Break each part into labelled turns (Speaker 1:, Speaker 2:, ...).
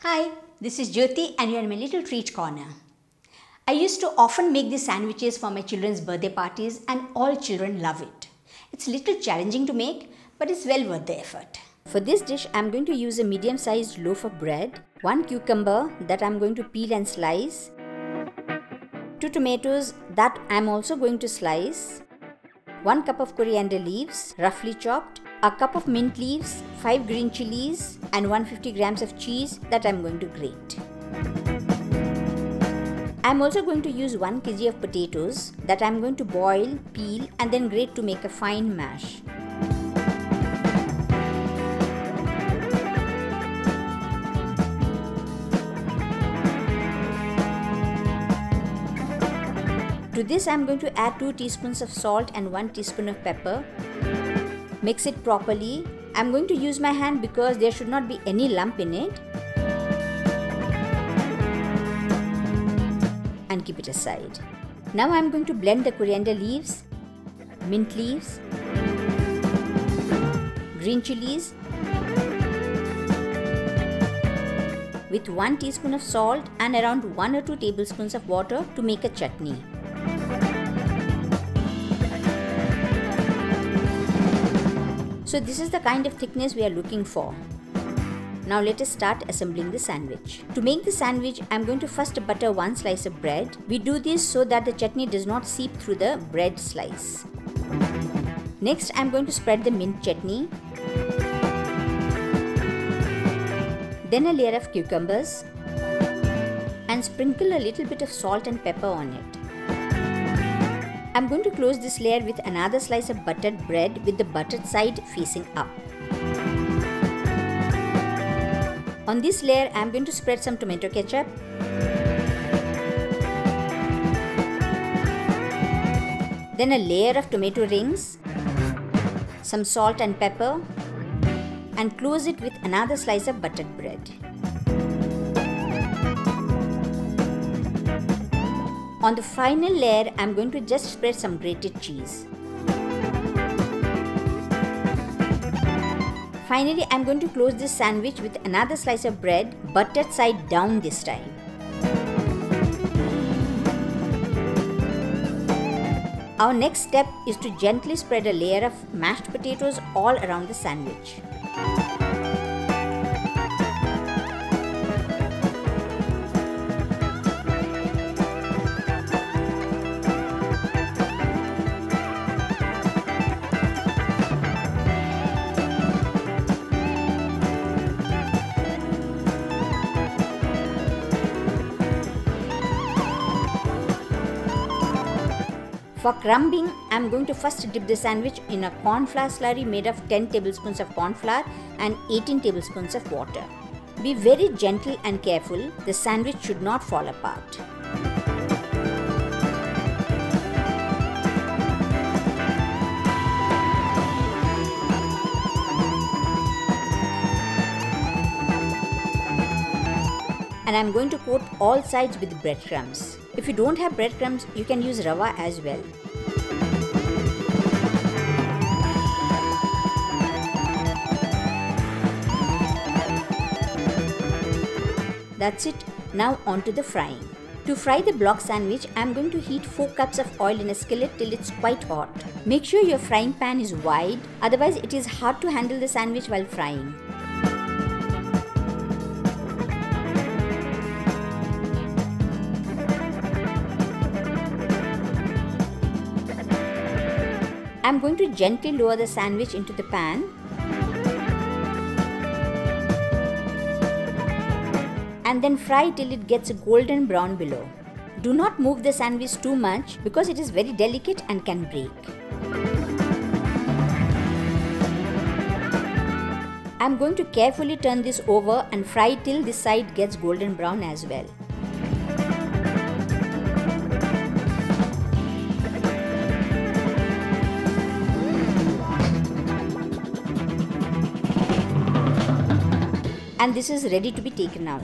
Speaker 1: Hi, this is Jyoti and you are in my little treat corner. I used to often make these sandwiches for my children's birthday parties and all children love it. It's a little challenging to make, but it's well worth the effort.
Speaker 2: For this dish, I'm going to use a medium-sized loaf of bread, 1 cucumber that I'm going to peel and slice, 2 tomatoes that I'm also going to slice, 1 cup of coriander leaves, roughly chopped, a cup of mint leaves, 5 green chilies, and 150 grams of cheese that I'm going to grate. I'm also going to use 1 kg of potatoes that I'm going to boil, peel, and then grate to make a fine mash. To this, I'm going to add 2 teaspoons of salt and 1 teaspoon of pepper. Mix it properly. I'm going to use my hand because there should not be any lump in it. And keep it aside. Now I'm going to blend the coriander leaves, mint leaves, green chilies with 1 teaspoon of salt and around 1 or 2 tablespoons of water to make a chutney. So this is the kind of thickness we are looking for. Now let us start assembling the sandwich. To make the sandwich, I am going to first butter 1 slice of bread. We do this so that the chutney does not seep through the bread slice. Next, I am going to spread the mint chutney. Then a layer of cucumbers and sprinkle a little bit of salt and pepper on it. I'm going to close this layer with another slice of buttered bread with the buttered side facing up. On this layer, I'm going to spread some tomato ketchup, then a layer of tomato rings, some salt and pepper, and close it with another slice of buttered bread. On the final layer, I'm going to just spread some grated cheese. Finally, I'm going to close this sandwich with another slice of bread, buttered side down this time. Our next step is to gently spread a layer of mashed potatoes all around the sandwich. For crumbing, I am going to first dip the sandwich in a corn flour slurry made of 10 tablespoons of corn flour and 18 tablespoons of water. Be very gentle and careful, the sandwich should not fall apart. And I am going to coat all sides with breadcrumbs. If you don't have breadcrumbs, you can use rava as well. That's it. Now on to the frying. To fry the block sandwich, I am going to heat 4 cups of oil in a skillet till it's quite hot. Make sure your frying pan is wide, otherwise it is hard to handle the sandwich while frying. I am going to gently lower the sandwich into the pan and then fry till it gets golden brown below. Do not move the sandwich too much because it is very delicate and can break. I am going to carefully turn this over and fry till this side gets golden brown as well. And this is ready to be taken out.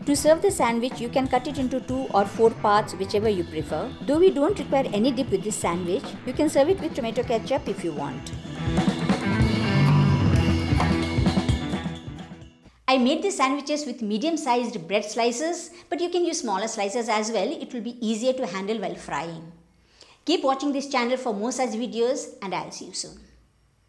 Speaker 2: To serve the sandwich, you can cut it into 2 or 4 parts, whichever you prefer. Though we don't require any dip with this sandwich, you can serve it with tomato ketchup if you want.
Speaker 1: I made the sandwiches with medium-sized bread slices, but you can use smaller slices as well. It will be easier to handle while frying. Keep watching this channel for more such videos, and I'll see you soon.